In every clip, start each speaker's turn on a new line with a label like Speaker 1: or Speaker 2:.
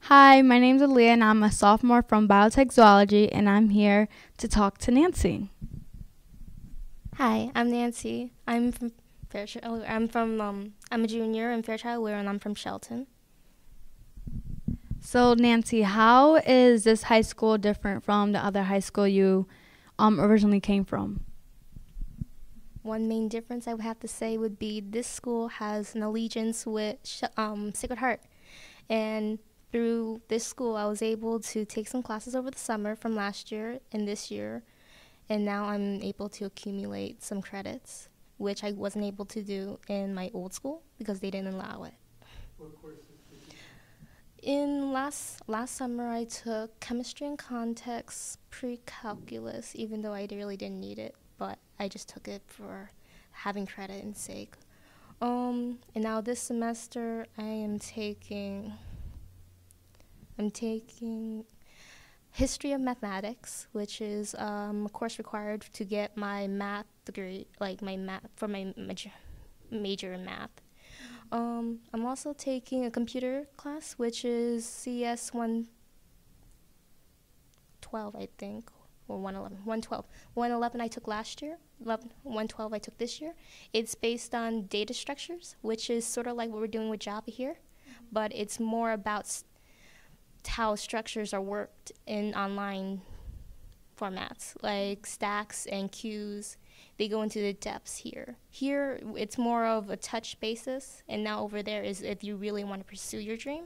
Speaker 1: Hi, my name's Aaliyah and I'm a sophomore from biotech zoology and I'm here to talk to Nancy.
Speaker 2: Hi, I'm Nancy. I'm from Fairchild. I'm a junior in Fairchild Weir, and I'm from Shelton.
Speaker 1: So, Nancy, how is this high school different from the other high school you originally came from?
Speaker 2: One main difference I would have to say would be this school has an allegiance with Sacred Heart, and through this school, I was able to take some classes over the summer from last year and this year, and now I'm able to accumulate some credits, which I wasn't able to do in my old school because they didn't allow it. In last summer, I took chemistry and context, pre-calculus, even though I really didn't need it, but I just took it for having credit and sake. And now this semester, I'm taking history of mathematics, which is a course required to get my math degree, like my math for my major in math. I'm also taking a computer class, which is CS 112, I think, or 111. 112. 111 I took last year. 112 I took this year. It's based on data structures, which is sort of like what we're doing with Java here, but it's more about how structures are worked in online formats, like stacks and queues. They go into the depths here. Here, it's more of a touch basis, and now over there is if you really want to pursue your dream,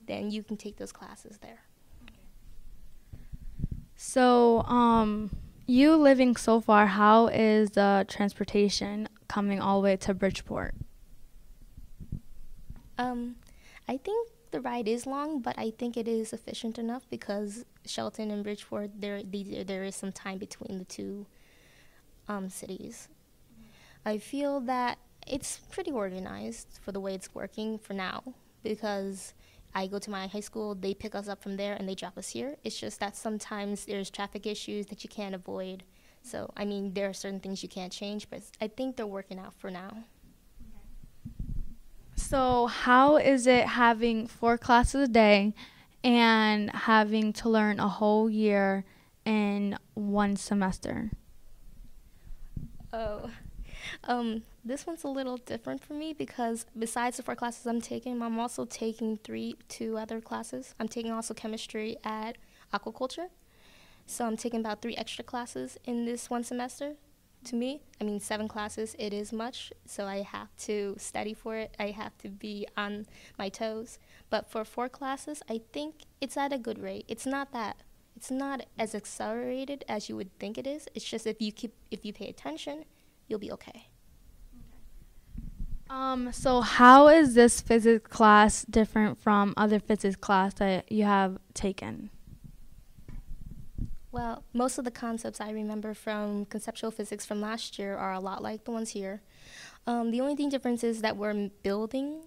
Speaker 2: then you can take those classes there.
Speaker 1: So, you living so far, how is the transportation coming all the way to Bridgeport?
Speaker 2: I think the ride is long, but I think it is efficient enough because Shelton and Bridgeport, there is some time between the two cities. I feel that it's pretty organized for the way it's working for now because I go to my high school, they pick us up from there, and they drop us here. It's just that sometimes there's traffic issues that you can't avoid. So, I mean, there are certain things you can't change, but I think they're working out for now.
Speaker 1: So, how is it having 4 classes a day and having to learn a whole year in one semester?
Speaker 2: Oh, this one's a little different for me because besides the 4 classes I'm taking, I'm also taking two other classes. I'm taking also chemistry at aquaculture. So I'm taking about 3 extra classes in this one semester. To me, I mean, 7 classes, it is much. So I have to study for it. I have to be on my toes. But for 4 classes, I think it's at a good rate. It's not as accelerated as you would think it is. It's just if you pay attention, you'll be okay.
Speaker 1: So how is this physics class different from other physics class that you have taken?
Speaker 2: Well, most of the concepts I remember from conceptual physics from last year are a lot like the ones here. The only thing difference is that we're building,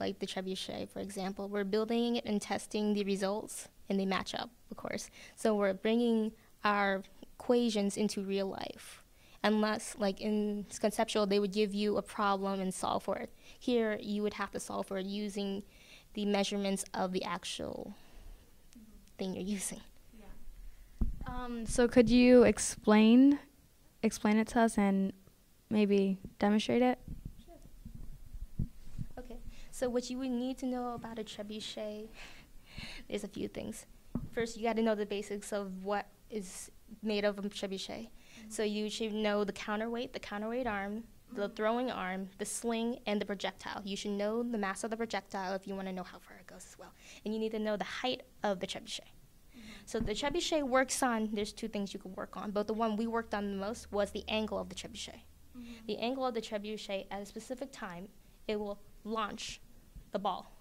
Speaker 2: like the trebuchet, for example. We're building it and testing the results, and they match up, of course. So we're bringing our equations into real life. Unless, like in conceptual, they would give you a problem and solve for it. Here, you would have to solve for it using the measurements of the actual thing you're using.
Speaker 1: So could you explain it to us and maybe demonstrate it?
Speaker 2: Okay, so what you would need to know about a trebuchet, there's a few things. First, you got to know the basics of what is made of a trebuchet. So you should know the counterweight arm, the throwing arm, the sling, and the projectile. You should know the mass of the projectile if you want to know how far it goes as well. And you need to know the height of the trebuchet. So the trebuchet works on, there's 2 things you could work on, but the one we worked on the most was the angle of the trebuchet. The angle of the trebuchet at a specific time, it will launch the ball.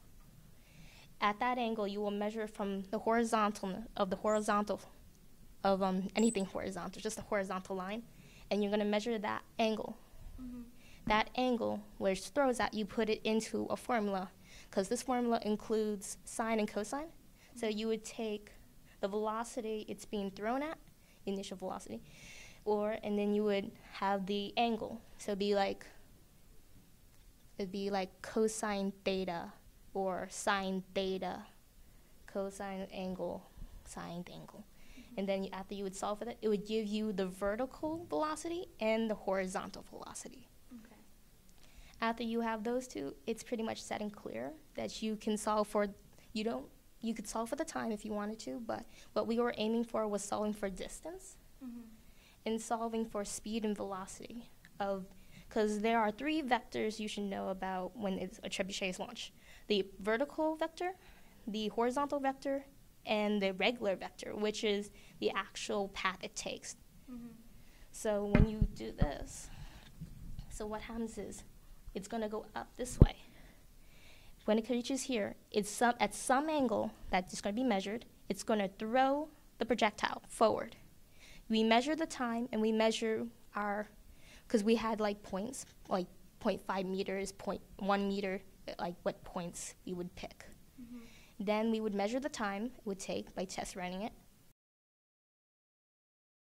Speaker 2: At that angle, you will measure from the horizontal of anything horizontal, just a horizontal line, and you're going to measure that angle. That angle, where it throws at, you put it into a formula, because this formula includes sine and cosine. So you would take the velocity it's being thrown at, initial velocity, and then you would have the angle. So it'd be like cosine theta or sine theta cosine, angle, sine, angle. And then after you would solve for that, it would give you the vertical velocity and the horizontal velocity.
Speaker 1: Okay.
Speaker 2: After you have those two, it's pretty much set and clear that you can solve for, you could solve for the time if you wanted to, but what we were aiming for was solving for distance and solving for speed and velocity because there are 3 vectors you should know about when a trebuchet is launched. The vertical vector, the horizontal vector, and the regular vector, which is the actual path it takes. So when you do this, so what happens is it's going to go up this way. When it reaches here, it's at some angle that's going to be measured, it's going to throw the projectile forward. We measure the time, and we measure because we had like points, like 0.5 meters, 0.1 meter, like what points we would pick. Then we would measure the time it would take by test running it.